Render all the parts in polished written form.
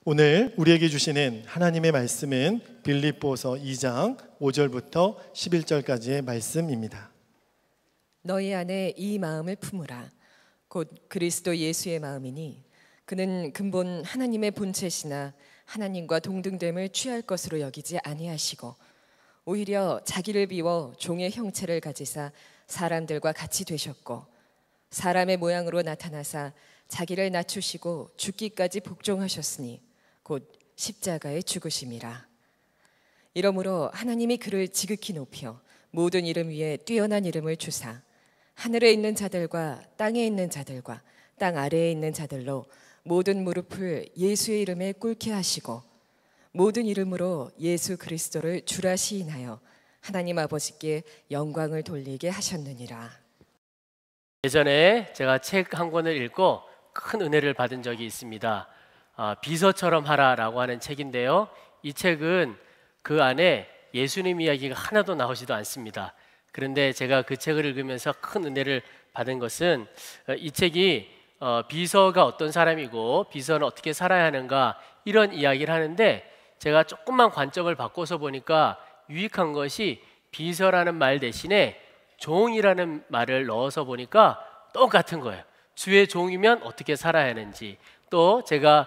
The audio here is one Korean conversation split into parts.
오늘 우리에게 주시는 하나님의 말씀은 빌립보서 2장 5절부터 11절까지의 말씀입니다. 너희 안에 이 마음을 품으라. 곧 그리스도 예수의 마음이니 그는 근본 하나님의 본체시나 하나님과 동등됨을 취할 것으로 여기지 아니하시고 오히려 자기를 비워 종의 형체를 가지사 사람들과 같이 되셨고 사람의 모양으로 나타나사 자기를 낮추시고 죽기까지 복종하셨으니 곧 십자가에 죽으심이라. 이러므로 하나님이 그를 지극히 높여 모든 이름 위에 뛰어난 이름을 주사 하늘에 있는 자들과 땅에 있는 자들과 땅 아래에 있는 자들로 모든 무릎을 예수의 이름에 꿇게 하시고 모든 이름으로 예수 그리스도를 주라 시인하여 하나님 아버지께 영광을 돌리게 하셨느니라. 예전에 제가 책 한 권을 읽고 큰 은혜를 받은 적이 있습니다. 비서처럼 하라라고 하는 책인데요, 이 책은 그 안에 예수님 이야기가 하나도 나오지도 않습니다. 그런데 제가 그 책을 읽으면서 큰 은혜를 받은 것은 이 책이 비서가 어떤 사람이고 비서는 어떻게 살아야 하는가 이런 이야기를 하는데, 제가 조금만 관점을 바꿔서 보니까 유익한 것이 비서라는 말 대신에 종이라는 말을 넣어서 보니까 똑같은 거예요. 주의 종이면 어떻게 살아야 하는지, 또 제가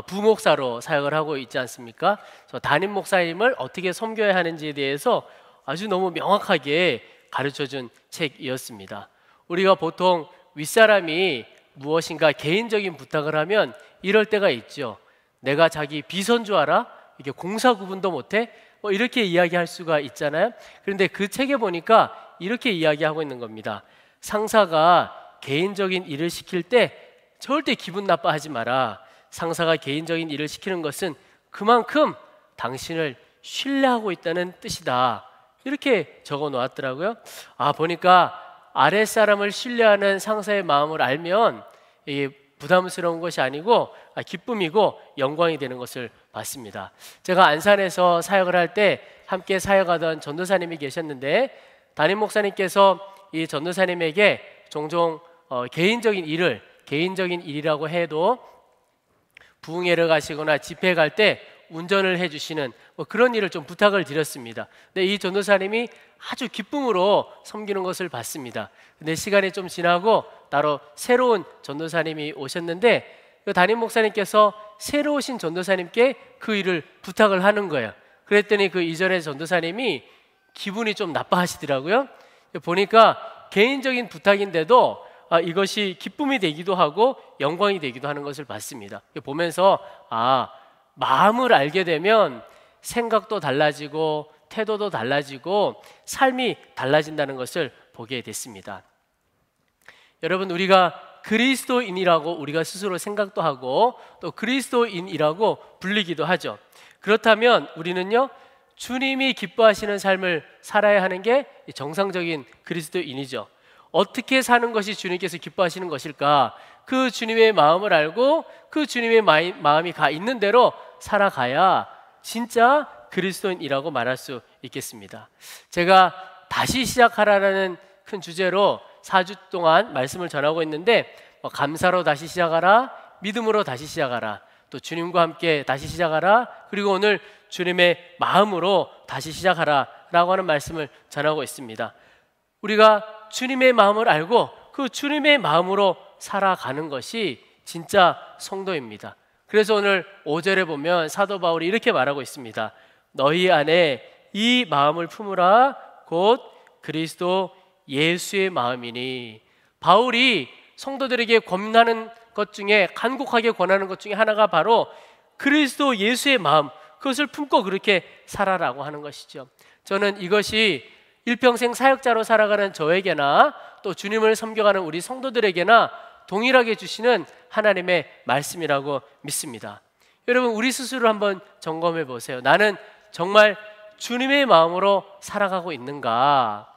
부목사로 사역을 하고 있지 않습니까? 그래서 담임 목사님을 어떻게 섬겨야 하는지에 대해서 아주 너무 명확하게 가르쳐준 책이었습니다. 우리가 보통 윗사람이 무엇인가 개인적인 부탁을 하면 이럴 때가 있죠. 내가 자기 비서인 줄 알아? 이게 공사 구분도 못해? 이렇게 이야기할 수가 있잖아요. 그런데 그 책에 보니까 이렇게 이야기하고 있는 겁니다. 상사가 개인적인 일을 시킬 때 절대 기분 나빠하지 마라. 상사가 개인적인 일을 시키는 것은 그만큼 당신을 신뢰하고 있다는 뜻이다. 이렇게 적어 놓았더라고요. 보니까 아랫사람을 신뢰하는 상사의 마음을 알면 이게 부담스러운 것이 아니고 기쁨이고 영광이 되는 것을 봤습니다. 제가 안산에서 사역을 할 때 함께 사역하던 전도사님이 계셨는데, 담임 목사님께서 이 전도사님에게 종종 개인적인 일이라고 해도 부흥회를 가시거나 집회 갈 때 운전을 해주시는 그런 일을 좀 부탁을 드렸습니다. 근데 이 전도사님이 아주 기쁨으로 섬기는 것을 봤습니다. 근데 시간이 좀 지나고 따로 새로운 전도사님이 오셨는데, 그 담임 목사님께서 새로 오신 전도사님께 그 일을 부탁을 하는 거예요. 그랬더니 그 이전의 전도사님이 기분이 좀 나빠하시더라고요. 보니까 개인적인 부탁인데도 이것이 기쁨이 되기도 하고 영광이 되기도 하는 것을 봤습니다. 보면서 마음을 알게 되면 생각도 달라지고 태도도 달라지고 삶이 달라진다는 것을 보게 됐습니다. 여러분, 우리가 그리스도인이라고 우리가 스스로 생각도 하고 또 그리스도인이라고 불리기도 하죠. 그렇다면 우리는요, 주님이 기뻐하시는 삶을 살아야 하는 게 정상적인 그리스도인이죠. 어떻게 사는 것이 주님께서 기뻐하시는 것일까? 그 주님의 마음을 알고 그 주님의 마음이 가 있는 대로 살아가야 진짜 그리스도인이라고 말할 수 있겠습니다. 제가 다시 시작하라는 큰 주제로 4주 동안 말씀을 전하고 있는데, 감사로 다시 시작하라, 믿음으로 다시 시작하라, 또 주님과 함께 다시 시작하라, 그리고 오늘 주님의 마음으로 다시 시작하라 라고 하는 말씀을 전하고 있습니다. 우리가 주님의 마음을 알고 그 주님의 마음으로 살아가는 것이 진짜 성도입니다. 그래서 오늘 5절에 보면 사도 바울이 이렇게 말하고 있습니다. 너희 안에 이 마음을 품으라. 곧 그리스도 예수의 마음이니. 바울이 성도들에게 권하는 것 중에, 간곡하게 권하는 것 중에 하나가 바로 그리스도 예수의 마음, 그것을 품고 그렇게 살아라고 하는 것이죠. 저는 이것이 일평생 사역자로 살아가는 저에게나 또 주님을 섬겨가는 우리 성도들에게나 동일하게 주시는 하나님의 말씀이라고 믿습니다. 여러분, 우리 스스로 한번 점검해 보세요. 나는 정말 주님의 마음으로 살아가고 있는가?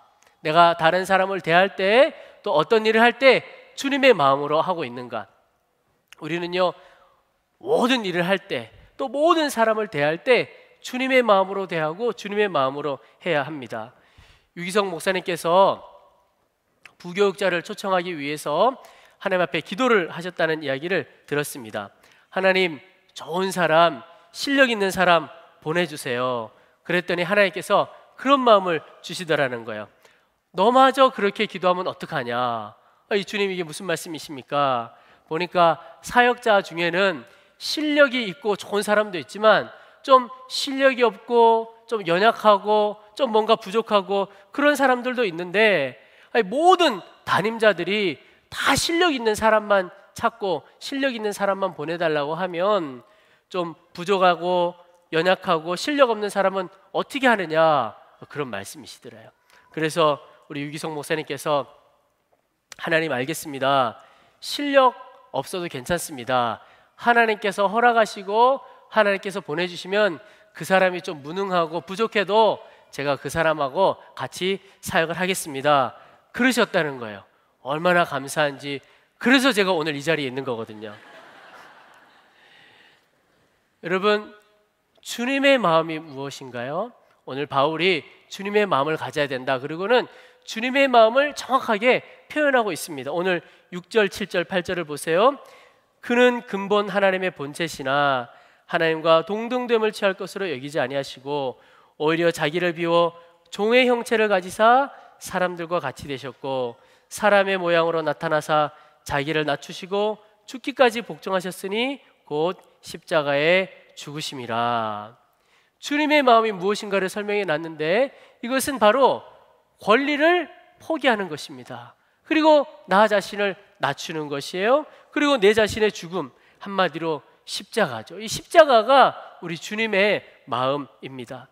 내가 다른 사람을 대할 때, 또 어떤 일을 할 때 주님의 마음으로 하고 있는가? 우리는요, 모든 일을 할 때, 또 모든 사람을 대할 때 주님의 마음으로 대하고 주님의 마음으로 해야 합니다. 유기성 목사님께서 부교육자를 초청하기 위해서 하나님 앞에 기도를 하셨다는 이야기를 들었습니다. 하나님, 좋은 사람, 실력 있는 사람 보내주세요. 그랬더니 하나님께서 그런 마음을 주시더라는 거예요. 너마저 그렇게 기도하면 어떡하냐? 이 주님 이게 무슨 말씀이십니까? 보니까 사역자 중에는 실력이 있고 좋은 사람도 있지만 좀 실력이 없고 좀 연약하고 좀 뭔가 부족하고 그런 사람들도 있는데, 모든 담임자들이 다 실력 있는 사람만 찾고 실력 있는 사람만 보내달라고 하면 좀 부족하고 연약하고 실력 없는 사람은 어떻게 하느냐, 그런 말씀이시더래요. 그래서 우리 유기성 목사님께서 하나님 알겠습니다. 실력 없어도 괜찮습니다. 하나님께서 허락하시고 하나님께서 보내주시면 그 사람이 좀 무능하고 부족해도 제가 그 사람하고 같이 사역을 하겠습니다. 그러셨다는 거예요. 얼마나 감사한지. 그래서 제가 오늘 이 자리에 있는 거거든요. 여러분, 주님의 마음이 무엇인가요? 오늘 바울이 주님의 마음을 가져야 된다. 그리고는 주님의 마음을 정확하게 표현하고 있습니다. 오늘 6절, 7절, 8절을 보세요. 그는 근본 하나님의 본체시나 하나님과 동등됨을 취할 것으로 여기지 아니하시고 오히려 자기를 비워 종의 형체를 가지사 사람들과 같이 되셨고 사람의 모양으로 나타나사 자기를 낮추시고 죽기까지 복종하셨으니 곧 십자가에 죽으심이라. 주님의 마음이 무엇인가를 설명해 놨는데 이것은 바로 권리를 포기하는 것입니다. 그리고 나 자신을 낮추는 것이에요. 그리고 내 자신의 죽음, 한마디로 십자가죠. 이 십자가가 우리 주님의 마음입니다.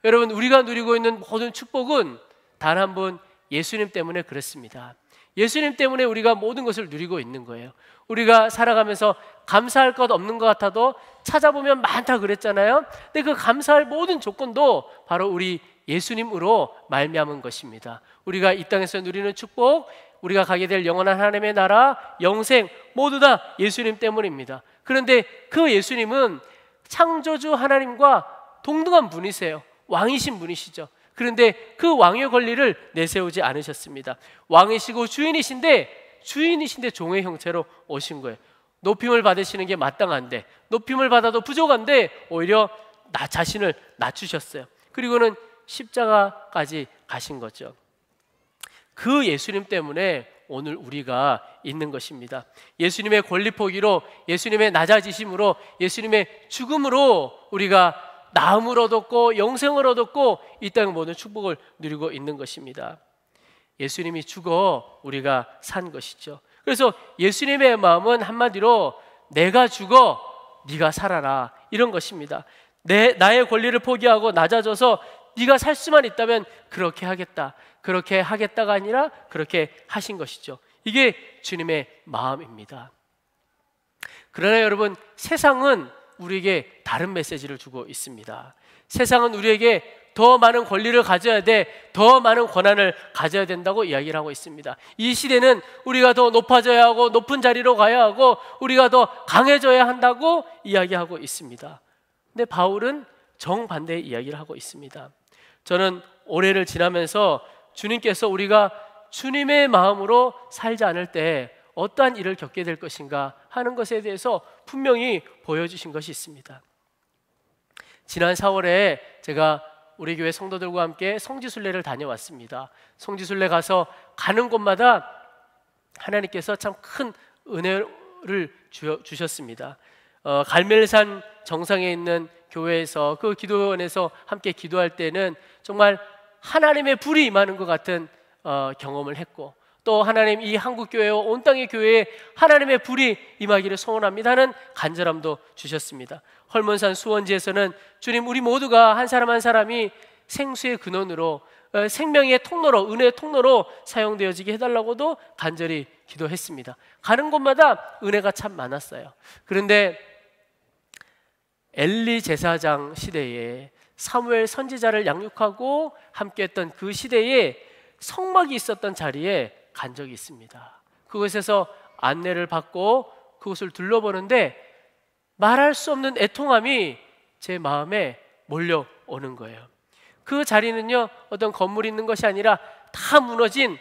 여러분, 우리가 누리고 있는 모든 축복은 단 한 분 예수님 때문에 그렇습니다. 예수님 때문에 우리가 모든 것을 누리고 있는 거예요. 우리가 살아가면서 감사할 것 없는 것 같아도 찾아보면 많다 그랬잖아요. 근데 그 감사할 모든 조건도 바로 우리 예수님으로 말미암은 것입니다. 우리가 이 땅에서 누리는 축복, 우리가 가게 될 영원한 하나님의 나라, 영생 모두 다 예수님 때문입니다. 그런데 그 예수님은 창조주 하나님과 동등한 분이세요. 왕이신 분이시죠. 그런데 그 왕의 권리를 내세우지 않으셨습니다. 왕이시고 주인이신데 종의 형체로 오신 거예요. 높임을 받으시는 게 마땅한데, 높임을 받아도 부족한데 오히려 나 자신을 낮추셨어요. 그리고는 십자가까지 가신 거죠. 그 예수님 때문에 오늘 우리가 있는 것입니다. 예수님의 권리 포기로, 예수님의 낮아지심으로, 예수님의 죽음으로 우리가 나음을 얻었고 영생을 얻었고 이 땅의 모든 축복을 누리고 있는 것입니다. 예수님이 죽어 우리가 산 것이죠. 그래서 예수님의 마음은 한마디로 내가 죽어 네가 살아라, 이런 것입니다. 나의 권리를 포기하고 낮아져서 네가 살 수만 있다면 그렇게 하겠다, 그렇게 하겠다가 아니라 그렇게 하신 것이죠. 이게 주님의 마음입니다. 그러나 여러분, 세상은 우리에게 다른 메시지를 주고 있습니다. 세상은 우리에게 더 많은 권리를 가져야 돼, 더 많은 권한을 가져야 된다고 이야기를 하고 있습니다. 이 시대는 우리가 더 높아져야 하고 높은 자리로 가야 하고 우리가 더 강해져야 한다고 이야기하고 있습니다. 근데 바울은 정반대의 이야기를 하고 있습니다. 저는 올해를 지나면서 주님께서 우리가 주님의 마음으로 살지 않을 때 어떠한 일을 겪게 될 것인가 하는 것에 대해서 분명히 보여주신 것이 있습니다. 지난 4월에 제가 우리 교회 성도들과 함께 성지순례를 다녀왔습니다. 성지순례 가서 가는 곳마다 하나님께서 참 큰 은혜를 주셨습니다. 갈멜산 정상에 있는 교회에서 그 기도원에서 함께 기도할 때는 정말 하나님의 불이 임하는 것 같은 경험을 했고, 또 하나님 이 한국교회와 온 땅의 교회에 하나님의 불이 임하기를 소원합니다 하는 간절함도 주셨습니다. 헐몬산 수원지에서는 주님, 우리 모두가 한 사람 한 사람이 생수의 근원으로, 생명의 통로로, 은혜의 통로로 사용되어지게 해달라고도 간절히 기도했습니다. 가는 곳마다 은혜가 참 많았어요. 그런데 엘리 제사장 시대에 사무엘 선지자를 양육하고 함께했던 그 시대에 성막이 있었던 자리에 간 적이 있습니다. 그곳에서 안내를 받고 그곳을 둘러보는데 말할 수 없는 애통함이 제 마음에 몰려오는 거예요. 그 자리는요, 어떤 건물이 있는 것이 아니라 다 무너진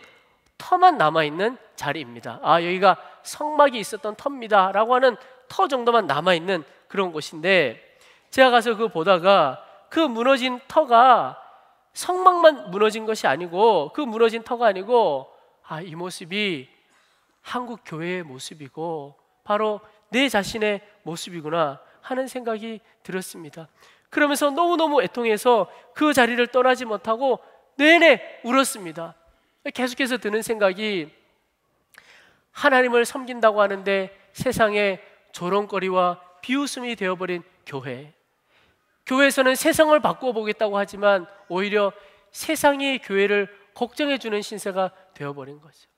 터만 남아있는 자리입니다. 아, 여기가 성막이 있었던 터입니다 라고 하는 터 정도만 남아있는 그런 곳인데, 제가 가서 그거 보다가 그 무너진 터가 성막만 무너진 것이 아니고, 그 무너진 터가 아니고, 아, 이 모습이 한국 교회의 모습이고 바로 내 자신의 모습이구나 하는 생각이 들었습니다. 그러면서 너무너무 애통해서 그 자리를 떠나지 못하고 내내 울었습니다. 계속해서 드는 생각이, 하나님을 섬긴다고 하는데 세상에 조롱거리와 비웃음이 되어버린 교회. 교회에서는 세상을 바꿔보겠다고 하지만 오히려 세상이 교회를 걱정해주는 신세가 되어버린 거죠.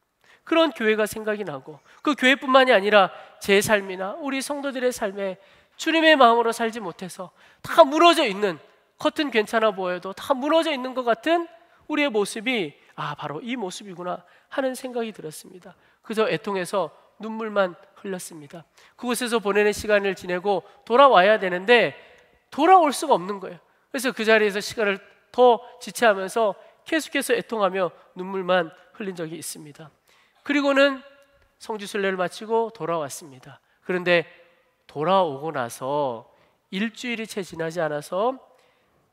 그런 교회가 생각이 나고, 그 교회뿐만이 아니라 제 삶이나 우리 성도들의 삶에 주님의 마음으로 살지 못해서 다 무너져 있는, 겉은 괜찮아 보여도 다 무너져 있는 것 같은 우리의 모습이, 아, 바로 이 모습이구나 하는 생각이 들었습니다. 그저 애통해서 눈물만 흘렸습니다. 그곳에서 보내는 시간을 지내고 돌아와야 되는데 돌아올 수가 없는 거예요. 그래서 그 자리에서 시간을 더 지체하면서 계속해서 애통하며 눈물만 흘린 적이 있습니다. 그리고는 성지순례를 마치고 돌아왔습니다. 그런데 돌아오고 나서 일주일이 채 지나지 않아서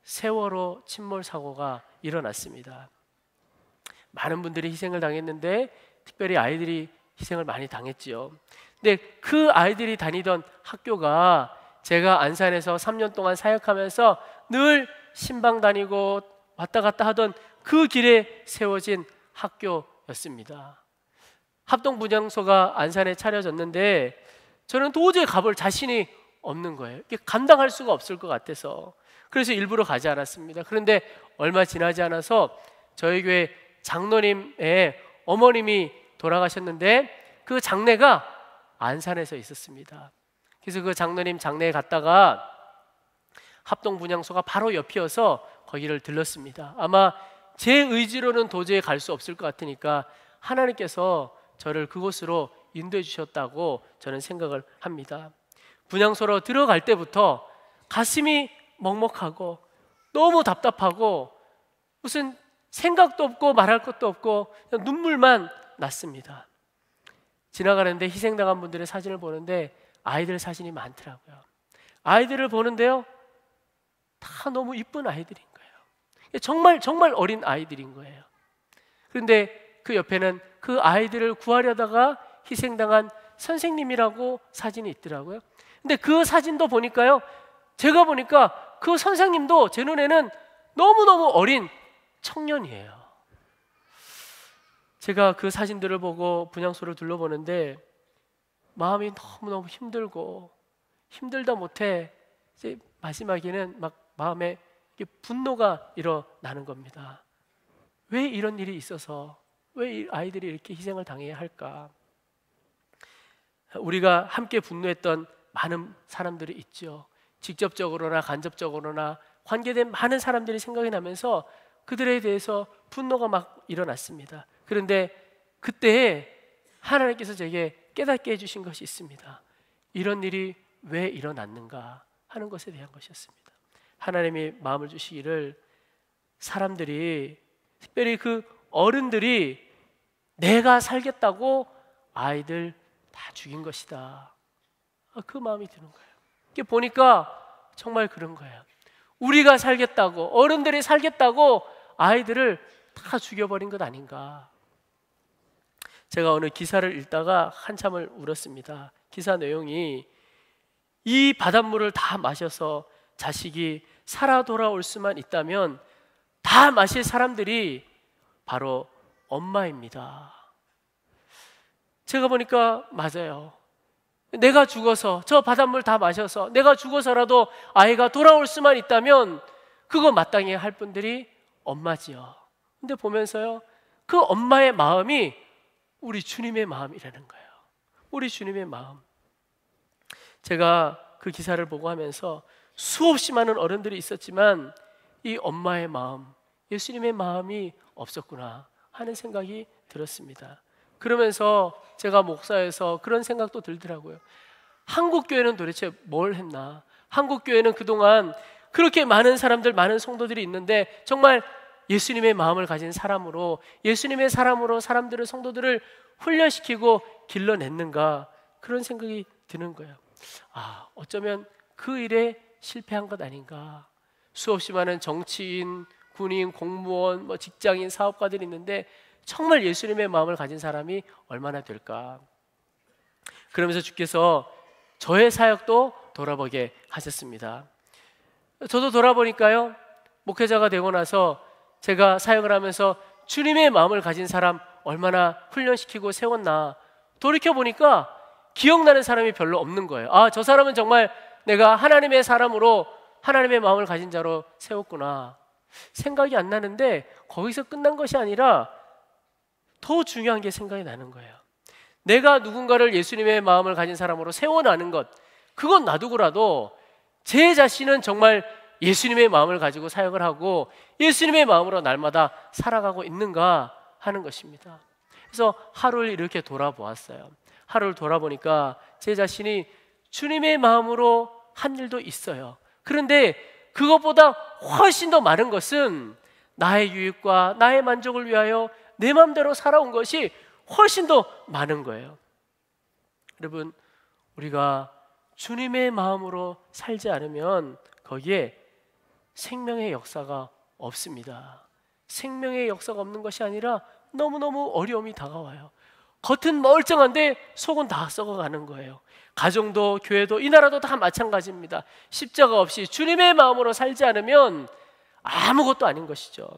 세월호 침몰 사고가 일어났습니다. 많은 분들이 희생을 당했는데 특별히 아이들이 희생을 많이 당했지요. 근데 그 아이들이 다니던 학교가 제가 안산에서 3년 동안 사역하면서 늘 신방 다니고 왔다 갔다 하던 그 길에 세워진 학교였습니다. 합동분향소가 안산에 차려졌는데 저는 도저히 가볼 자신이 없는 거예요. 감당할 수가 없을 것 같아서. 그래서 일부러 가지 않았습니다. 그런데 얼마 지나지 않아서 저희 교회 장로님의 어머님이 돌아가셨는데 그 장례가 안산에서 있었습니다. 그래서 그 장로님 장례에 갔다가 합동분향소가 바로 옆이어서 거기를 들렀습니다. 아마 제 의지로는 도저히 갈 수 없을 것 같으니까 하나님께서 저를 그곳으로 인도해 주셨다고 저는 생각을 합니다. 분향소로 들어갈 때부터 가슴이 먹먹하고 너무 답답하고 무슨 생각도 없고 말할 것도 없고 그냥 눈물만 났습니다. 지나가는데 희생당한 분들의 사진을 보는데 아이들 사진이 많더라고요. 아이들을 보는데요, 다 너무 이쁜 아이들인 거예요. 정말 어린 아이들인 거예요. 그런데 그 옆에는 그 아이들을 구하려다가 희생당한 선생님이라고 사진이 있더라고요. 근데 그 사진도 보니까요, 제가 보니까 그 선생님도 제 눈에는 너무너무 어린 청년이에요. 제가 그 사진들을 보고 분향소를 둘러보는데 마음이 너무너무 힘들고 힘들다 못해 이제 마지막에는 막 마음에 분노가 일어나는 겁니다. 왜 이런 일이 있어서, 왜 이 아이들이 이렇게 희생을 당해야 할까? 우리가 함께 분노했던 많은 사람들이 있죠. 직접적으로나 간접적으로나 관계된 많은 사람들이 생각이 나면서 그들에 대해서 분노가 막 일어났습니다. 그런데 그때 하나님께서 제게 깨닫게 해주신 것이 있습니다. 이런 일이 왜 일어났는가 하는 것에 대한 것이었습니다. 하나님이 마음을 주시기를 사람들이, 특별히 그 어른들이 내가 살겠다고 아이들 다 죽인 것이다. 그 마음이 드는 거예요. 이게 보니까 정말 그런 거예요. 우리가 살겠다고, 어른들이 살겠다고 아이들을 다 죽여버린 것 아닌가. 제가 어느 기사를 읽다가 한참을 울었습니다. 기사 내용이, 이 바닷물을 다 마셔서 자식이 살아 돌아올 수만 있다면 다 마실 사람들이 바로 엄마입니다. 제가 보니까 맞아요. 내가 죽어서, 저 바닷물 다 마셔서 내가 죽어서라도 아이가 돌아올 수만 있다면 그거 마땅히 할 분들이 엄마지요. 근데 보면서요, 그 엄마의 마음이 우리 주님의 마음이라는 거예요. 우리 주님의 마음. 제가 그 기사를 보고 하면서 수없이 많은 어른들이 있었지만 이 엄마의 마음, 예수님의 마음이 없었구나 하는 생각이 들었습니다. 그러면서 제가 목사여서 그런 생각도 들더라고요. 한국교회는 도대체 뭘 했나? 한국교회는 그동안 그렇게 많은 사람들, 많은 성도들이 있는데 정말 예수님의 마음을 가진 사람으로, 예수님의 사람으로 사람들을, 성도들을 훈련시키고 길러냈는가, 그런 생각이 드는 거예요. 어쩌면 그 일에 실패한 것 아닌가. 수없이 많은 정치인, 군인, 공무원, 직장인, 사업가들이 있는데 정말 예수님의 마음을 가진 사람이 얼마나 될까. 그러면서 주께서 저의 사역도 돌아보게 하셨습니다. 저도 돌아보니까요, 목회자가 되고 나서 제가 사역을 하면서 주님의 마음을 가진 사람 얼마나 훈련시키고 세웠나, 돌이켜보니까 기억나는 사람이 별로 없는 거예요. 저 사람은 정말 내가 하나님의 사람으로, 하나님의 마음을 가진 자로 세웠구나, 생각이 안 나는데, 거기서 끝난 것이 아니라 더 중요한 게 생각이 나는 거예요. 내가 누군가를 예수님의 마음을 가진 사람으로 세워나는 것, 그건 놔두고라도 제 자신은 정말 예수님의 마음을 가지고 사역을 하고 예수님의 마음으로 날마다 살아가고 있는가 하는 것입니다. 그래서 하루를 이렇게 돌아보았어요. 하루를 돌아보니까 제 자신이 주님의 마음으로 한 일도 있어요. 그런데 그것보다 훨씬 더 많은 것은 나의 유익과 나의 만족을 위하여 내 마음대로 살아온 것이 훨씬 더 많은 거예요. 여러분, 우리가 주님의 마음으로 살지 않으면 거기에 생명의 역사가 없습니다. 생명의 역사가 없는 것이 아니라 너무너무 어려움이 다가와요. 겉은 멀쩡한데 속은 다 썩어가는 거예요. 가정도 교회도 이 나라도 다 마찬가지입니다. 십자가 없이 주님의 마음으로 살지 않으면 아무것도 아닌 것이죠.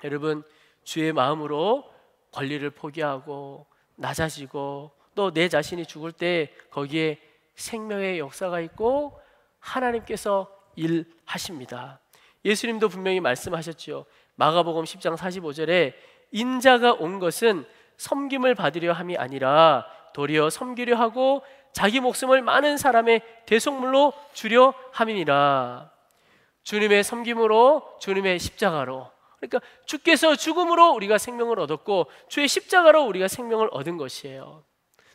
여러분, 주의 마음으로 권리를 포기하고 낮아지고 또 내 자신이 죽을 때 거기에 생명의 역사가 있고 하나님께서 일하십니다. 예수님도 분명히 말씀하셨죠. 마가복음 10장 45절에 인자가 온 것은 섬김을 받으려 함이 아니라 도리어 섬기려 하고 자기 목숨을 많은 사람의 대속물로 주려 함이니라. 주님의 섬김으로, 주님의 십자가로, 그러니까 주께서 죽음으로 우리가 생명을 얻었고 주의 십자가로 우리가 생명을 얻은 것이에요.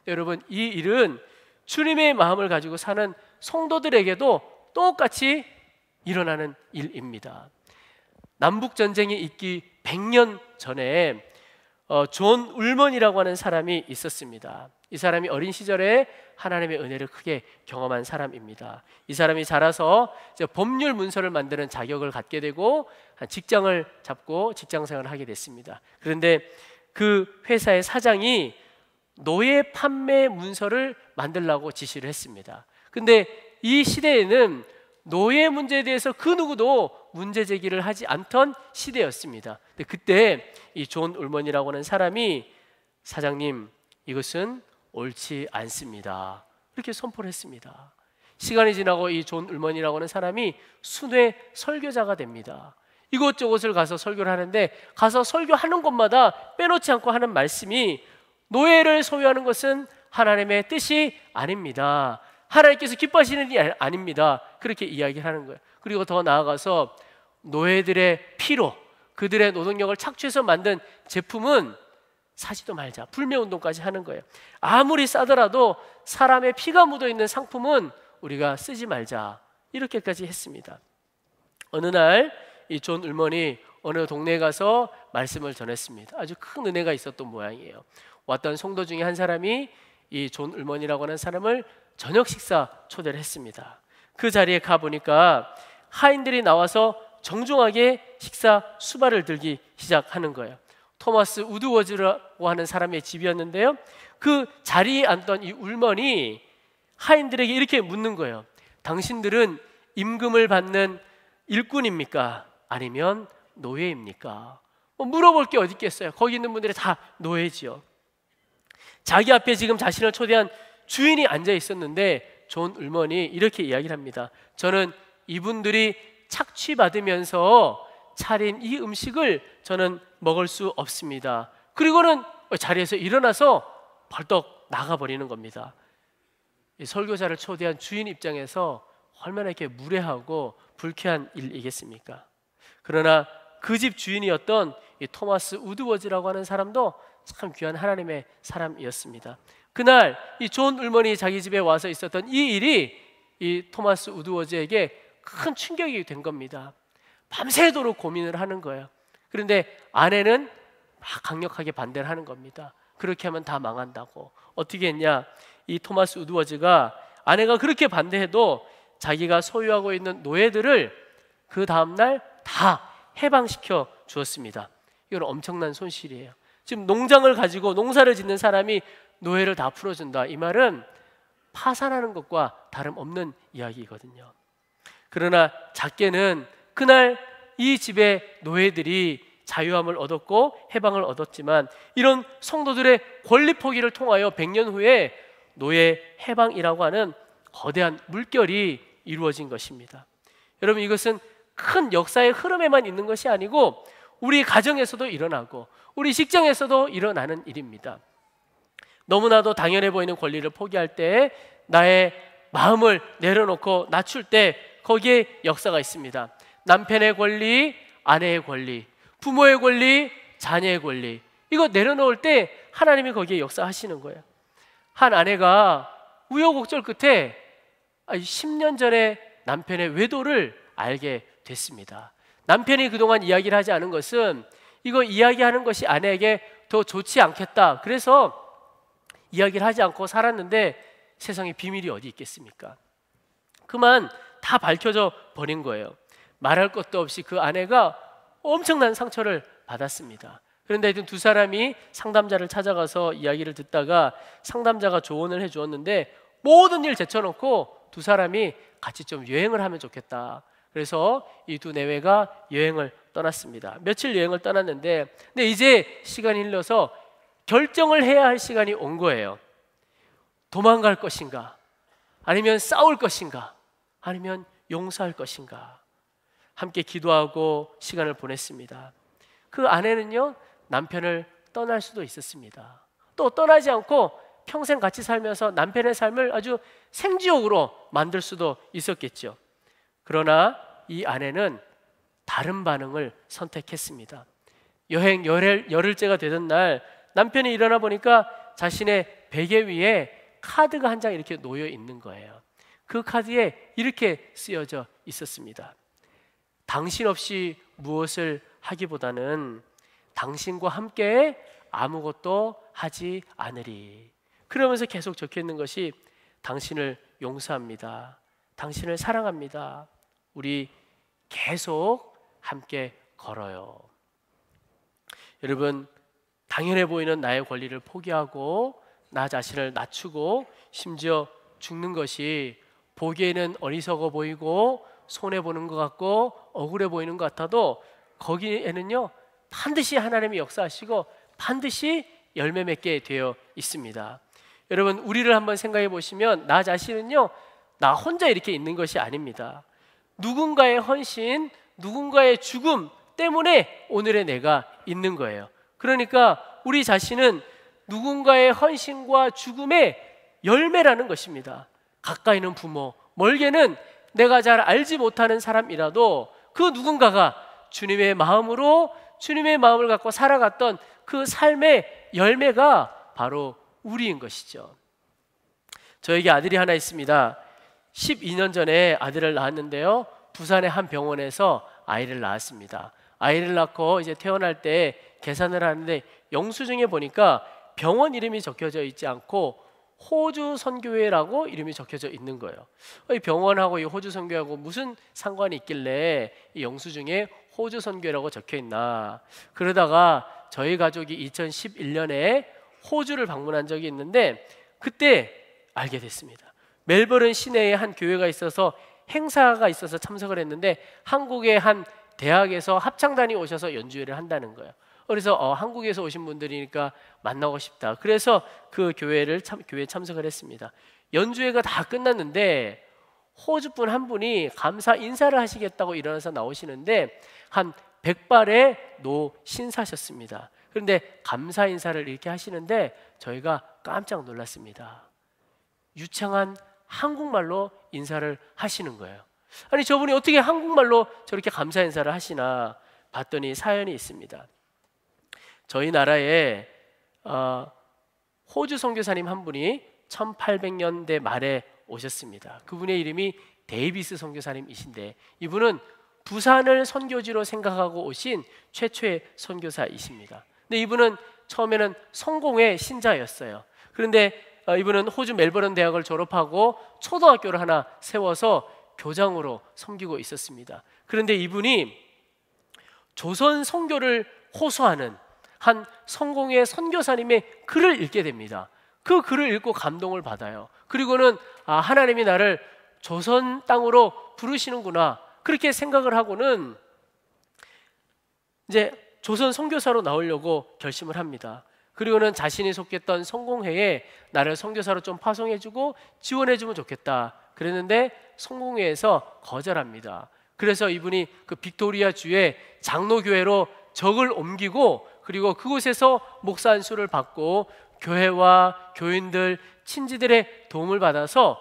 여러분, 이 일은 주님의 마음을 가지고 사는 성도들에게도 똑같이 일어나는 일입니다. 남북전쟁이 있기 100년 전에 존 울먼이라고 하는 사람이 있었습니다. 이 사람이 어린 시절에 하나님의 은혜를 크게 경험한 사람입니다. 이 사람이 자라서 이제 법률 문서를 만드는 자격을 갖게 되고 직장을 잡고 직장 생활을 하게 됐습니다. 그런데 그 회사의 사장이 노예 판매 문서를 만들라고 지시를 했습니다. 근데 이 시대에는 노예 문제에 대해서 그 누구도 문제 제기를 하지 않던 시대였습니다. 근데 그때 이 존 울먼이라고 하는 사람이 사장님, 이것은 옳지 않습니다, 이렇게 선포를 했습니다. 시간이 지나고 이 존 울먼이라고 하는 사람이 순회 설교자가 됩니다. 이곳저곳을 가서 설교를 하는데 가서 설교하는 곳마다 빼놓지 않고 하는 말씀이 노예를 소유하는 것은 하나님의 뜻이 아닙니다. 하나님께서 기뻐하시는 일이 아닙니다. 그렇게 이야기를 하는 거예요. 그리고 더 나아가서 노예들의 피로 그들의 노동력을 착취해서 만든 제품은 사지도 말자, 불매운동까지 하는 거예요. 아무리 싸더라도 사람의 피가 묻어있는 상품은 우리가 쓰지 말자, 이렇게까지 했습니다. 어느 날 이 존 울먼이 어느 동네에 가서 말씀을 전했습니다. 아주 큰 은혜가 있었던 모양이에요. 왔던 성도 중에 한 사람이 이 존 울먼이라고 하는 사람을 저녁 식사 초대를 했습니다. 그 자리에 가보니까 하인들이 나와서 정중하게 식사 수발을 들기 시작하는 거예요. 토마스 우드워즈라고 하는 사람의 집이었는데요, 그 자리에 앉던 이 울먼이 하인들에게 이렇게 묻는 거예요. 당신들은 임금을 받는 일꾼입니까? 아니면 노예입니까? 물어볼 게 어디 있겠어요. 거기 있는 분들이 다 노예지요. 자기 앞에 지금 자신을 초대한 주인이 앉아 있었는데 존 울먼이 이렇게 이야기를 합니다. 저는 이분들이 착취받으면서 차린 이 음식을 저는 먹을 수 없습니다. 그리고는 자리에서 일어나서 벌떡 나가버리는 겁니다. 이 설교자를 초대한 주인 입장에서 얼마나 이렇게 무례하고 불쾌한 일이겠습니까? 그러나 그 집 주인이었던 이 토마스 우드워즈라고 하는 사람도 참 귀한 하나님의 사람이었습니다. 그날 이 존 울먼이 자기 집에 와서 있었던 이 일이 이 토마스 우드워즈에게 큰 충격이 된 겁니다. 밤새도록 고민을 하는 거예요. 그런데 아내는 막 강력하게 반대를 하는 겁니다. 그렇게 하면 다 망한다고. 어떻게 했냐? 이 토마스 우드워즈가 아내가 그렇게 반대해도 자기가 소유하고 있는 노예들을 그 다음날 다 해방시켜 주었습니다. 이건 엄청난 손실이에요. 지금 농장을 가지고 농사를 짓는 사람이 노예를 다 풀어준다. 이 말은 파산하는 것과 다름없는 이야기거든요. 그러나 작게는 그날 이 집의 노예들이 자유함을 얻었고 해방을 얻었지만 이런 성도들의 권리 포기를 통하여 100년 후에 노예 해방이라고 하는 거대한 물결이 이루어진 것입니다. 여러분, 이것은 큰 역사의 흐름에만 있는 것이 아니고 우리 가정에서도 일어나고 우리 직장에서도 일어나는 일입니다. 너무나도 당연해 보이는 권리를 포기할 때, 나의 마음을 내려놓고 낮출 때 거기에 역사가 있습니다. 남편의 권리, 아내의 권리, 부모의 권리, 자녀의 권리, 이거 내려놓을 때 하나님이 거기에 역사하시는 거예요. 한 아내가 우여곡절 끝에 10년 전에 남편의 외도를 알게 됐습니다. 남편이 그동안 이야기를 하지 않은 것은 이거 이야기하는 것이 아내에게 더 좋지 않겠다, 그래서 이야기를 하지 않고 살았는데 세상에 비밀이 어디 있겠습니까? 그만 다 밝혀져 버린 거예요. 말할 것도 없이 그 아내가 엄청난 상처를 받았습니다. 그런데 하여튼 두 사람이 상담자를 찾아가서 이야기를 듣다가 상담자가 조언을 해주었는데 모든 일 제쳐놓고 두 사람이 같이 좀 여행을 하면 좋겠다. 그래서 이 두 내외가 여행을 떠났습니다. 며칠 여행을 떠났는데 근데 이제 시간이 흘러서 결정을 해야 할 시간이 온 거예요. 도망갈 것인가? 아니면 싸울 것인가? 아니면 용서할 것인가? 함께 기도하고 시간을 보냈습니다. 그 아내는요, 남편을 떠날 수도 있었습니다. 또 떠나지 않고 평생 같이 살면서 남편의 삶을 아주 생지옥으로 만들 수도 있었겠죠. 그러나 이 아내는 다른 반응을 선택했습니다. 여행 열흘째가 되던 날 남편이 일어나 보니까 자신의 베개 위에 카드가 한 장 이렇게 놓여 있는 거예요. 그 카드에 이렇게 쓰여져 있었습니다. 당신 없이 무엇을 하기보다는 당신과 함께 아무것도 하지 않으리. 그러면서 계속 적혀 있는 것이 당신을 용서합니다. 당신을 사랑합니다. 우리 계속 함께 걸어요. 여러분, 당연해 보이는 나의 권리를 포기하고 나 자신을 낮추고 심지어 죽는 것이 보기에는 어리석어 보이고 손해보는 것 같고 억울해 보이는 것 같아도 거기에는요 반드시 하나님이 역사하시고 반드시 열매 맺게 되어 있습니다. 여러분, 우리를 한번 생각해 보시면 나 자신은요 나 혼자 이렇게 있는 것이 아닙니다. 누군가의 헌신, 누군가의 죽음 때문에 오늘의 내가 있는 거예요. 그러니까 우리 자신은 누군가의 헌신과 죽음의 열매라는 것입니다. 가까이는 부모, 멀게는 내가 잘 알지 못하는 사람이라도 그 누군가가 주님의 마음으로 주님의 마음을 갖고 살아갔던 그 삶의 열매가 바로 우리인 것이죠. 저에게 아들이 하나 있습니다. 12년 전에 아들을 낳았는데요, 부산의 한 병원에서 아이를 낳았습니다. 아이를 낳고 이제 태어날 때 계산을 하는데 영수증에 보니까 병원 이름이 적혀져 있지 않고 호주 선교회라고 이름이 적혀져 있는 거예요. 이 병원하고 이 호주 선교회하고 무슨 상관이 있길래 이 영수증에 호주 선교회라고 적혀 있나. 그러다가 저희 가족이 2011년에 호주를 방문한 적이 있는데 그때 알게 됐습니다. 멜버른 시내에 한 교회가 있어서 행사가 있어서 참석을 했는데 한국의 한 대학에서 합창단이 오셔서 연주회를 한다는 거예요. 그래서 한국에서 오신 분들이니까 만나고 싶다. 그래서 그 교회에 참석을 했습니다. 연주회가 다 끝났는데 호주분 한 분이 감사 인사를 하시겠다고 일어나서 나오시는데 한 100발의 노 신사셨습니다. 그런데 감사 인사를 이렇게 하시는데 저희가 깜짝 놀랐습니다. 유창한 한국말로 인사를 하시는 거예요. 아니, 저분이 어떻게 한국말로 저렇게 감사 인사를 하시나 봤더니 사연이 있습니다. 저희 나라에 호주 선교사님 한 분이 1800년대 말에 오셨습니다. 그분의 이름이 데이비스 선교사님이신데 이분은 부산을 선교지로 생각하고 오신 최초의 선교사이십니다. 근데 이분은 처음에는 성공회 신자였어요. 그런데 이분은 호주 멜버른 대학을 졸업하고 초등학교를 하나 세워서 교장으로 섬기고 있었습니다. 그런데 이분이 조선 선교를 호소하는 한 성공의 선교사님의 글을 읽게 됩니다. 그 글을 읽고 감동을 받아요. 그리고는 하나님이 나를 조선 땅으로 부르시는구나, 그렇게 생각을 하고는 이제 조선 선교사로 나오려고 결심을 합니다. 그리고는 자신이 속했던 성공회에 나를 선교사로 좀 파송해주고 지원해주면 좋겠다 그랬는데 성공회에서 거절합니다. 그래서 이분이 그 빅토리아 주의 장로교회로 적을 옮기고, 그리고 그곳에서 목사 안수를 받고 교회와 교인들, 친지들의 도움을 받아서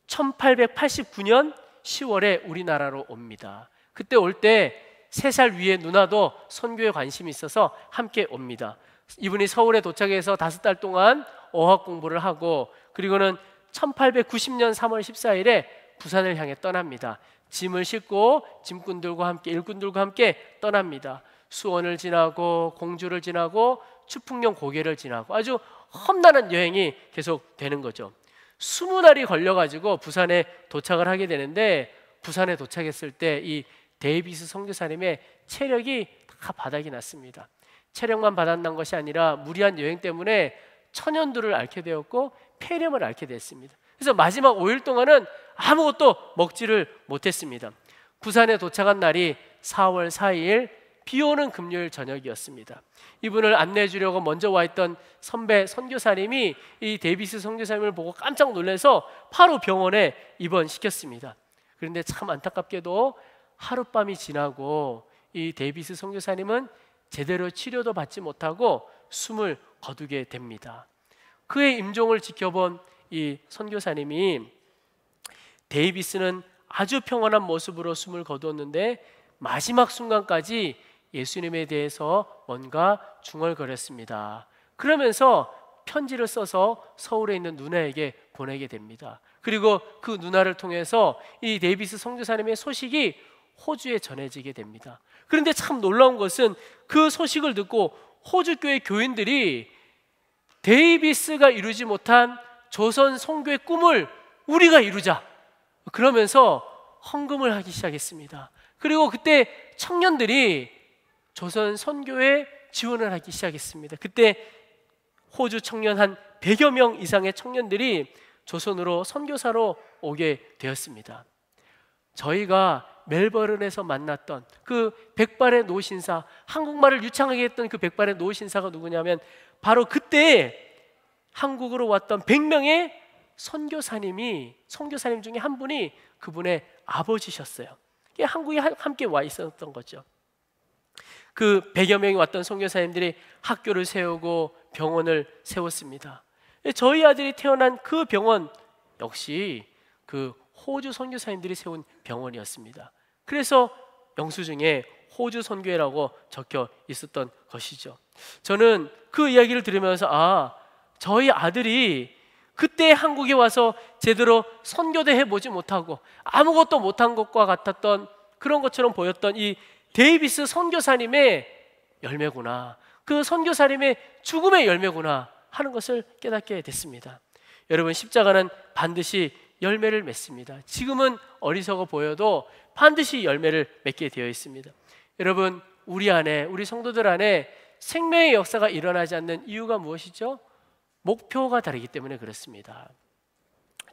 1889년 10월에 우리나라로 옵니다. 그때 올 때 3살 위의 누나도 선교에 관심이 있어서 함께 옵니다. 이분이 서울에 도착해서 5달 동안 어학 공부를 하고, 그리고는 1890년 3월 14일에 부산을 향해 떠납니다. 짐을 싣고 짐꾼들과 함께, 일꾼들과 함께 떠납니다. 수원을 지나고 공주를 지나고 추풍령 고개를 지나고 아주 험난한 여행이 계속 되는 거죠. 20날이 걸려가지고 부산에 도착을 하게 되는데, 부산에 도착했을 때 이 데이비스 선교사님의 체력이 다 바닥이 났습니다. 체력만 바닥난 것이 아니라 무리한 여행 때문에 천연두를 앓게 되었고 폐렴을 앓게 됐습니다. 그래서 마지막 5일 동안은 아무것도 먹지를 못했습니다. 부산에 도착한 날이 4월 4일 비 오는 금요일 저녁이었습니다. 이분을 안내해 주려고 먼저 와 있던 선배 선교사님이 이 데이비스 선교사님을 보고 깜짝 놀라서 바로 병원에 입원시켰습니다. 그런데 참 안타깝게도 하룻밤이 지나고 이 데이비스 선교사님은 제대로 치료도 받지 못하고 숨을 거두게 됩니다. 그의 임종을 지켜본 이 선교사님이 데이비스는 아주 평온한 모습으로 숨을 거두었는데 마지막 순간까지 예수님에 대해서 뭔가 중얼거렸습니다. 그러면서 편지를 써서 서울에 있는 누나에게 보내게 됩니다. 그리고 그 누나를 통해서 이 데이비스 선교사님의 소식이 호주에 전해지게 됩니다. 그런데 참 놀라운 것은 그 소식을 듣고 호주교회 교인들이 데이비스가 이루지 못한 조선 선교의 꿈을 우리가 이루자, 그러면서 헌금을 하기 시작했습니다. 그리고 그때 청년들이 조선 선교에 지원을 하기 시작했습니다. 그때 호주 청년 한 100여 명 이상의 청년들이 조선으로 선교사로 오게 되었습니다. 저희가 멜버른에서 만났던 그 백발의 노신사, 한국말을 유창하게 했던 그 백발의 노신사가 누구냐면 바로 그때 한국으로 왔던 100명의 선교사님 중에 한 분이 그분의 아버지셨어요. 한국에 함께 와 있었던 거죠. 그 100여 명이 왔던 선교사님들이 학교를 세우고 병원을 세웠습니다. 저희 아들이 태어난 그 병원 역시 그 호주 선교사님들이 세운 병원이었습니다. 그래서 영수증에 호주 선교회라고 적혀 있었던 것이죠. 저는 그 이야기를 들으면서 저희 아들이 그때 한국에 와서 제대로 선교도 해보지 못하고 아무것도 못한 것과 같았던 그런 것처럼 보였던 이 데이비스 선교사님의 열매구나, 그 선교사님의 죽음의 열매구나 하는 것을 깨닫게 됐습니다. 여러분, 십자가는 반드시 열매를 맺습니다. 지금은 어리석어 보여도 반드시 열매를 맺게 되어 있습니다. 여러분, 우리 안에, 우리 성도들 안에 생명의 역사가 일어나지 않는 이유가 무엇이죠? 목표가 다르기 때문에 그렇습니다.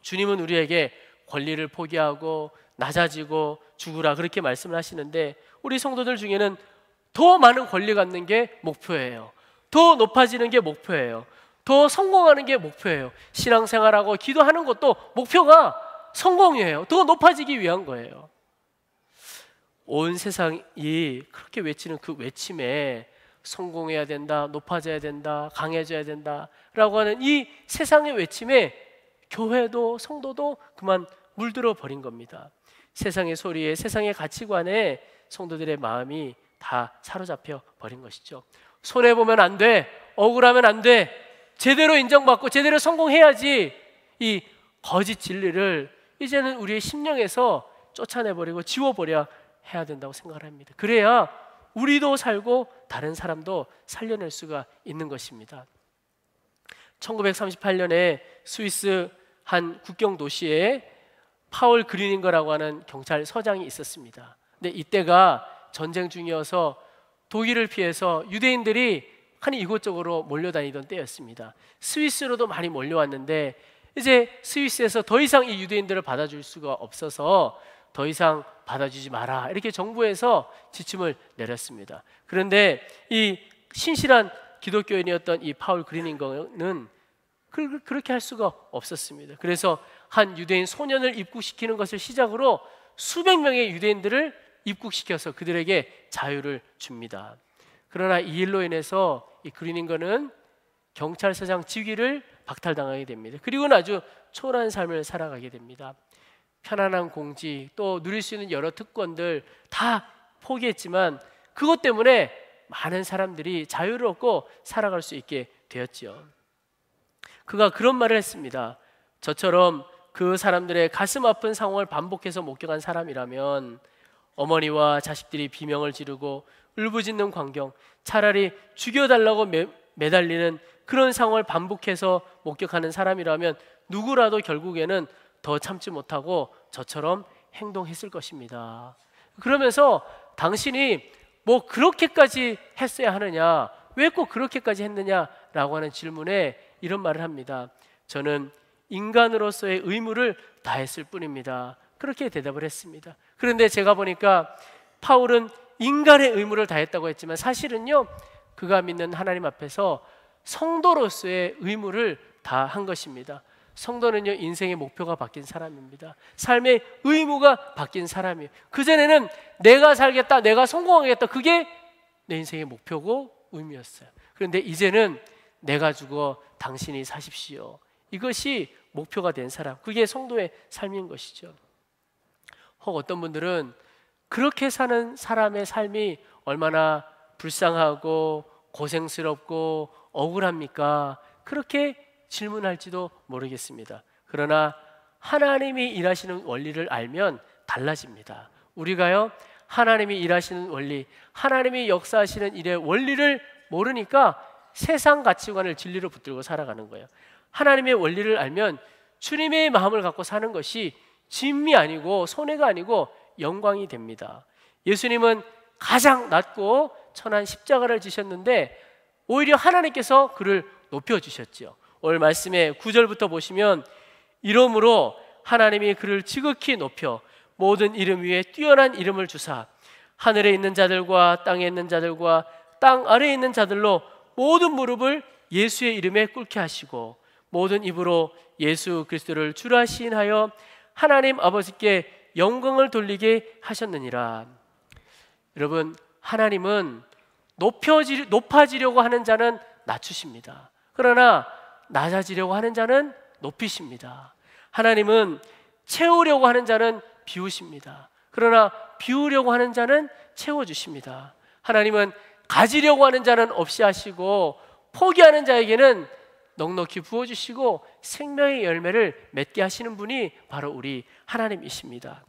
주님은 우리에게 권리를 포기하고 낮아지고 죽으라 그렇게 말씀을 하시는데, 우리 성도들 중에는 더 많은 권리 갖는 게 목표예요. 더 높아지는 게 목표예요. 더 성공하는 게 목표예요. 신앙생활하고 기도하는 것도 목표가 성공이에요. 더 높아지기 위한 거예요. 온 세상이 그렇게 외치는 그 외침에 성공해야 된다, 높아져야 된다, 강해져야 된다 라고 하는 이 세상의 외침에 교회도 성도도 그만 물들어 버린 겁니다. 세상의 소리에, 세상의 가치관에 성도들의 마음이 다 사로잡혀 버린 것이죠. 손해보면 안 돼, 억울하면 안 돼, 제대로 인정받고 제대로 성공해야지, 이 거짓 진리를 이제는 우리의 심령에서 쫓아내버리고 지워버려야 해야 된다고 생각을 합니다. 그래야 우리도 살고 다른 사람도 살려낼 수가 있는 것입니다. 1938년에 스위스 한 국경 도시에 파울 그리닝거라고 하는 경찰서장이 있었습니다. 근데 이때가 전쟁 중이어서 독일을 피해서 유대인들이 한 이곳저곳으로 몰려다니던 때였습니다. 스위스로도 많이 몰려왔는데 이제 스위스에서 더 이상 이 유대인들을 받아줄 수가 없어서 더 이상 받아주지 마라, 이렇게 정부에서 지침을 내렸습니다. 그런데 이 신실한 기독교인이었던 이 파울 그리닝거는 그렇게 할 수가 없었습니다. 그래서 한 유대인 소년을 입국시키는 것을 시작으로 수백 명의 유대인들을 입국시켜서 그들에게 자유를 줍니다. 그러나 이 일로 인해서 이 그리닝거는 경찰서장 직위를 박탈당하게 됩니다. 그리고는 아주 초라한 삶을 살아가게 됩니다. 편안한 공직, 또 누릴 수 있는 여러 특권들 다 포기했지만 그것 때문에 많은 사람들이 자유를 얻고 살아갈 수 있게 되었지요. 그가 그런 말을 했습니다. 저처럼 그 사람들의 가슴 아픈 상황을 반복해서 목격한 사람이라면 어머니와 자식들이 비명을 지르고 울부짖는 광경, 차라리 죽여달라고 매달리는 그런 상황을 반복해서 목격하는 사람이라면 누구라도 결국에는 더 참지 못하고 저처럼 행동했을 것입니다. 그러면서 당신이 뭐 그렇게까지 했어야 하느냐, 왜 꼭 그렇게까지 했느냐라고 하는 질문에 이런 말을 합니다. 저는 인간으로서의 의무를 다했을 뿐입니다. 그렇게 대답을 했습니다. 그런데 제가 보니까 파울은 인간의 의무를 다했다고 했지만 사실은요, 그가 믿는 하나님 앞에서 성도로서의 의무를 다한 것입니다. 성도는요, 인생의 목표가 바뀐 사람입니다. 삶의 의무가 바뀐 사람이에요. 그전에는 내가 살겠다, 내가 성공하겠다, 그게 내 인생의 목표고 의미였어요. 그런데 이제는 내가 죽어 당신이 사십시오, 이것이 목표가 된 사람, 그게 성도의 삶인 것이죠. 혹 어떤 분들은 그렇게 사는 사람의 삶이 얼마나 불쌍하고 고생스럽고 억울합니까? 그렇게 질문할지도 모르겠습니다. 그러나 하나님이 일하시는 원리를 알면 달라집니다. 우리가요, 하나님이 일하시는 원리, 하나님이 역사하시는 일의 원리를 모르니까 세상 가치관을 진리로 붙들고 살아가는 거예요. 하나님의 원리를 알면 주님의 마음을 갖고 사는 것이 짐이 아니고 손해가 아니고 영광이 됩니다. 예수님은 가장 낮고 천한 십자가를 지셨는데 오히려 하나님께서 그를 높여주셨죠. 오늘 말씀의 9절부터 보시면 이러므로 하나님이 그를 지극히 높여 모든 이름 위에 뛰어난 이름을 주사 하늘에 있는 자들과 땅에 있는 자들과 땅 아래에 있는 자들로 모든 무릎을 예수의 이름에 꿇게 하시고 모든 입으로 예수 그리스도를 주라 시인하여 하나님 아버지께 영광을 돌리게 하셨느니라. 여러분, 하나님은 높아지려고 하는 자는 낮추십니다. 그러나 낮아지려고 하는 자는 높이십니다. 하나님은 채우려고 하는 자는 비우십니다. 그러나 비우려고 하는 자는 채워주십니다. 하나님은 가지려고 하는 자는 없이 하시고 포기하는 자에게는 넉넉히 부어주시고 생명의 열매를 맺게 하시는 분이 바로 우리 하나님이십니다.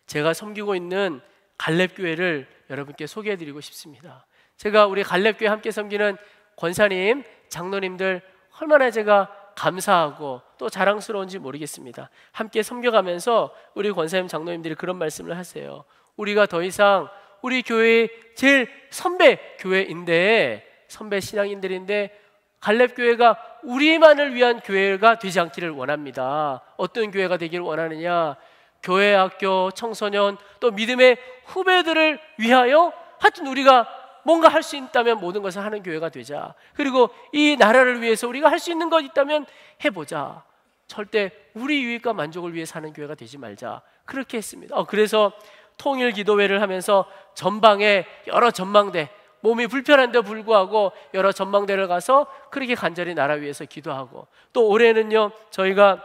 제가 섬기고 있는 갈렙교회를 여러분께 소개해드리고 싶습니다. 제가 우리 갈렙교회 함께 섬기는 권사님, 장로님들 얼마나 제가 감사하고 또 자랑스러운지 모르겠습니다. 함께 섬겨가면서 우리 권사님, 장로님들이 그런 말씀을 하세요. 우리가 더 이상 우리 교회의 제일 선배 교회인데, 선배 신앙인들인데 갈렙교회가 우리만을 위한 교회가 되지 않기를 원합니다. 어떤 교회가 되기를 원하느냐? 교회, 학교, 청소년, 또 믿음의 후배들을 위하여 하여튼 우리가 뭔가 할 수 있다면 모든 것을 하는 교회가 되자. 그리고 이 나라를 위해서 우리가 할 수 있는 것 있다면 해보자. 절대 우리 유익과 만족을 위해 사는 교회가 되지 말자. 그렇게 했습니다. 그래서 통일 기도회를 하면서 전방에 여러 전망대, 몸이 불편한데 불구하고 여러 전망대를 가서 그렇게 간절히 나라 위해서 기도하고, 또 올해는요, 저희가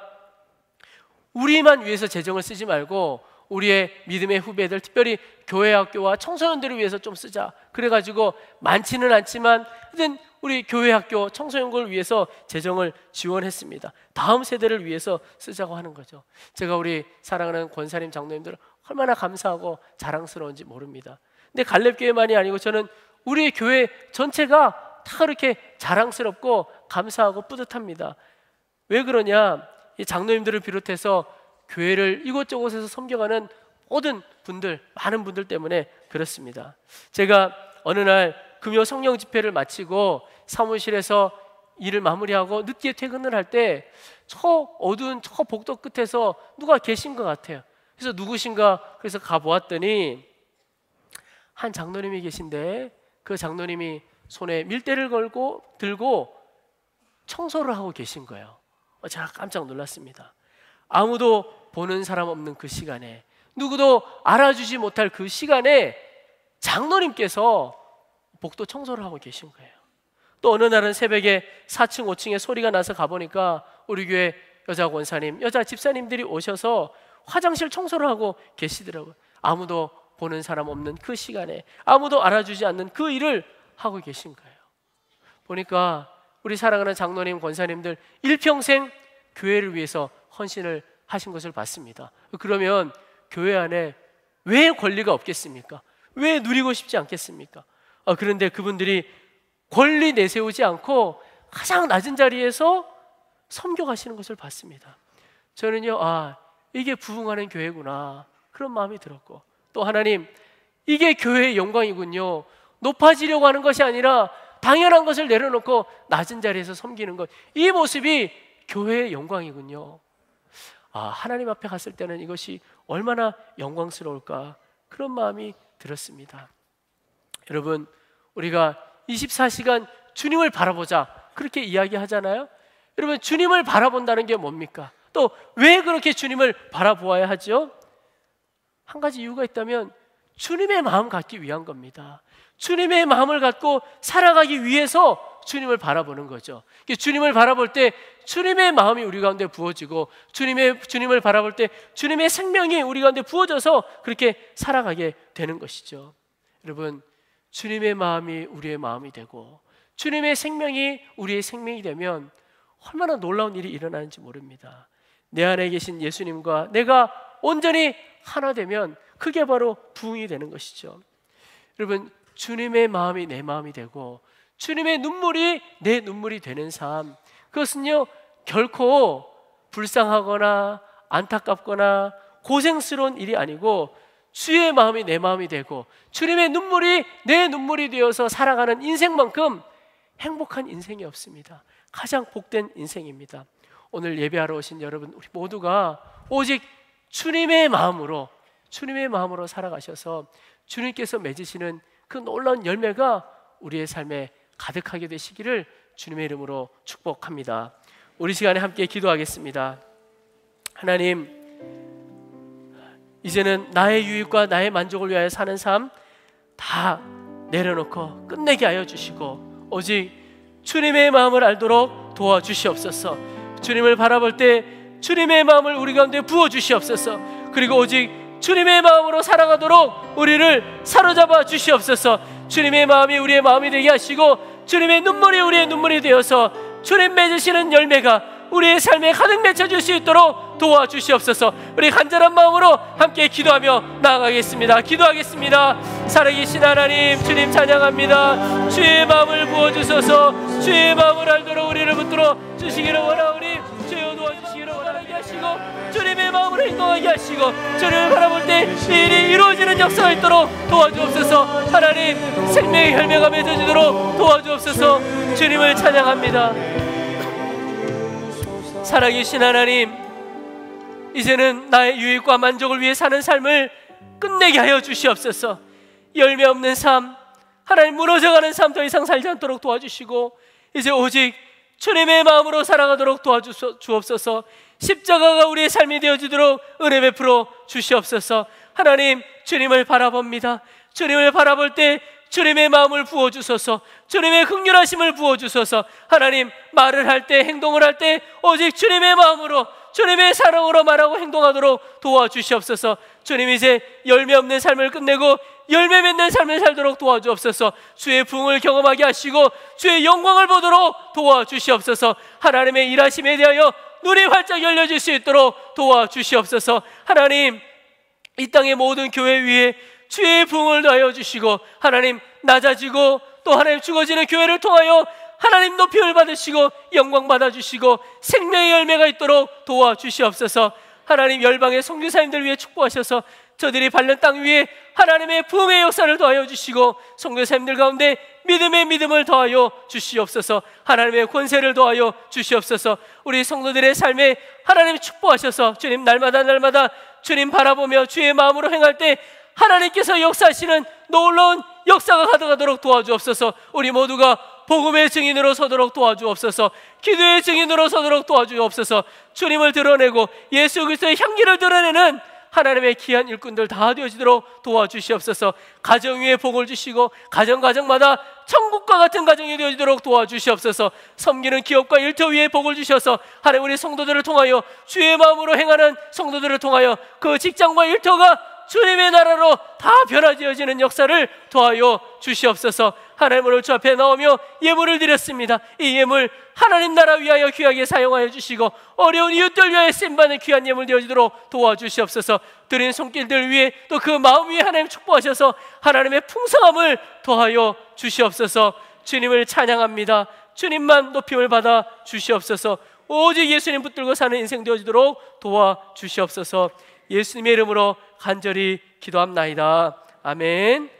우리만 위해서 재정을 쓰지 말고 우리의 믿음의 후배들, 특별히 교회 학교와 청소년들을 위해서 좀 쓰자. 그래가지고 많지는 않지만 하여튼 우리 교회 학교 청소년을 위해서 재정을 지원했습니다. 다음 세대를 위해서 쓰자고 하는 거죠. 제가 우리 사랑하는 권사님 장로님들 얼마나 감사하고 자랑스러운지 모릅니다. 근데 갈렙교회만이 아니고 저는 우리 교회 전체가 다 그렇게 자랑스럽고 감사하고 뿌듯합니다. 왜 그러냐? 이 장로님들을 비롯해서 교회를 이곳저곳에서 섬겨가는 모든 분들, 많은 분들 때문에 그렇습니다. 제가 어느 날 금요 성령 집회를 마치고 사무실에서 일을 마무리하고 늦게 퇴근을 할 때 저 어두운 저 복도 끝에서 누가 계신 것 같아요. 그래서 누구신가? 그래서 가보았더니 한 장로님이 계신데 그 장로님이 손에 밀대를 들고 청소를 하고 계신 거예요. 제가 깜짝 놀랐습니다. 아무도 보는 사람 없는 그 시간에, 누구도 알아주지 못할 그 시간에 장로님께서 복도 청소를 하고 계신 거예요. 또 어느 날은 새벽에 4층 5층에 소리가 나서 가보니까 우리 교회 여자 권사님, 여자 집사님들이 오셔서 화장실 청소를 하고 계시더라고요. 아무도 보는 사람 없는 그 시간에, 아무도 알아주지 않는 그 일을 하고 계신 거예요. 보니까 우리 사랑하는 장로님, 권사님들 일평생 교회를 위해서 헌신을 하신 것을 봤습니다. 그러면 교회 안에 왜 권리가 없겠습니까? 왜 누리고 싶지 않겠습니까? 그런데 그분들이 권리 내세우지 않고 가장 낮은 자리에서 섬겨가시는 것을 봤습니다. 저는요, 이게 부흥하는 교회구나, 그런 마음이 들었고, 또 하나님, 이게 교회의 영광이군요. 높아지려고 하는 것이 아니라 당연한 것을 내려놓고 낮은 자리에서 섬기는 것, 이 모습이 교회의 영광이군요. 하나님 앞에 갔을 때는 이것이 얼마나 영광스러울까, 그런 마음이 들었습니다. 여러분, 우리가 24시간 주님을 바라보자, 그렇게 이야기하잖아요. 여러분, 주님을 바라본다는 게 뭡니까? 또 왜 그렇게 주님을 바라보아야 하죠? 한 가지 이유가 있다면 주님의 마음 갖기 위한 겁니다. 주님의 마음을 갖고 살아가기 위해서 주님을 바라보는 거죠. 주님을 바라볼 때 주님의 마음이 우리 가운데 부어지고, 주님을 바라볼 때 주님의 생명이 우리 가운데 부어져서 그렇게 살아가게 되는 것이죠. 여러분, 주님의 마음이 우리의 마음이 되고 주님의 생명이 우리의 생명이 되면 얼마나 놀라운 일이 일어나는지 모릅니다. 내 안에 계신 예수님과 내가 온전히 하나 되면 그게 바로 부흥이 되는 것이죠. 여러분, 주님의 마음이 내 마음이 되고 주님의 눈물이 내 눈물이 되는 삶, 그것은요 결코 불쌍하거나 안타깝거나 고생스러운 일이 아니고 주의 마음이 내 마음이 되고 주님의 눈물이 내 눈물이 되어서 살아가는 인생만큼 행복한 인생이 없습니다. 가장 복된 인생입니다. 오늘 예배하러 오신 여러분, 우리 모두가 오직 주님의 마음으로 살아가셔서 주님께서 맺으시는 그 놀라운 열매가 우리의 삶에 가득하게 되시기를 주님의 이름으로 축복합니다. 우리 시간에 함께 기도하겠습니다. 하나님, 이제는 나의 유익과 나의 만족을 위하여 사는 삶 다 내려놓고 끝내게 하여 주시고 오직 주님의 마음을 알도록 도와주시옵소서. 주님을 바라볼 때 주님의 마음을 우리 가운데 부어주시옵소서. 그리고 오직 주님의 마음으로 살아가도록 우리를 사로잡아 주시옵소서. 주님의 마음이 우리의 마음이 되게 하시고 주님의 눈물이 우리의 눈물이 되어서 주님 맺으시는 열매가 우리의 삶에 가득 맺혀질 수 있도록 도와주시옵소서. 우리 간절한 마음으로 함께 기도하며 나아가겠습니다. 기도하겠습니다. 살아계신 하나님, 주님 찬양합니다. 주의 마음을 부어주소서. 주의 마음을 알도록 우리를 붙들어 주시기를 원하오니 주여 도와주시기를 원하게 하시고 주님의 마음으로 행동하게 하시고 주님을 바라볼 때 일이 이루어지는 역사가 있도록 도와주옵소서. 하나님, 생명의 열매가 맺어지도록 도와주옵소서. 주님을 찬양합니다. 살아계신 하나님, 이제는 나의 유익과 만족을 위해 사는 삶을 끝내게 하여 주시옵소서. 열매 없는 삶, 하나님 무너져가는 삶 더 이상 살지 않도록 도와주시고 이제 오직 주님의 마음으로 살아가도록 도와주옵소서. 십자가가 우리의 삶이 되어지도록 은혜 베풀어 주시옵소서. 하나님, 주님을 바라봅니다. 주님을 바라볼 때 주님의 마음을 부어주소서. 주님의 긍휼하심을 부어주소서. 하나님, 말을 할 때 행동을 할 때 오직 주님의 마음으로 주님의 사랑으로 말하고 행동하도록 도와주시옵소서. 주님, 이제 열매 없는 삶을 끝내고 열매 맺는 삶을 살도록 도와주옵소서. 주의 부흥을 경험하게 하시고 주의 영광을 보도록 도와주시옵소서. 하나님의 일하심에 대하여 눈이 활짝 열려질 수 있도록 도와주시옵소서. 하나님, 이 땅의 모든 교회 위에 주의 부흥을 더하여 주시고 하나님, 낮아지고 또 하나님 죽어지는 교회를 통하여 하나님 높임을 받으시고 영광 받아주시고 생명의 열매가 있도록 도와주시옵소서. 하나님, 열방의 선교사님들 위해 축복하셔서 저들이 밟는 땅 위에 하나님의 부흥의 역사를 더하여 주시고 선교사님들 가운데 믿음의 믿음을 더하여 주시옵소서. 하나님의 권세를 더하여 주시옵소서. 우리 성도들의 삶에 하나님 축복하셔서 주님, 날마다 주님 바라보며 주의 마음으로 행할 때 하나님께서 역사하시는 놀라운 역사가 가득하도록 도와주옵소서. 우리 모두가 복음의 증인으로 서도록 도와주옵소서. 기도의 증인으로 서도록 도와주옵소서. 주님을 드러내고 예수 그리스도의 향기를 드러내는 하나님의 귀한 일꾼들 다 되어지도록 도와주시옵소서. 가정 위에 복을 주시고 가정마다 천국과 같은 가정이 되어지도록 도와주시옵소서. 섬기는 기업과 일터 위에 복을 주셔서 하나님, 우리 성도들을 통하여 주의 마음으로 행하는 성도들을 통하여 그 직장과 일터가 주님의 나라로 다 변화되어지는 역사를 도와여 주시옵소서. 하나님, 오늘 주 앞에 나오며 예물을 드렸습니다. 이 예물 하나님 나라 위하여 귀하게 사용하여 주시고 어려운 이웃들 위하여 쓰임받는 귀한 예물 되어지도록 도와주시옵소서. 드린 손길들 위에 또 그 마음 위에 하나님 축복하셔서 하나님의 풍성함을 더하여 주시옵소서. 주님을 찬양합니다. 주님만 높임을 받아 주시옵소서. 오직 예수님 붙들고 사는 인생 되어지도록 도와주시옵소서. 예수님의 이름으로 간절히 기도합나이다. 아멘.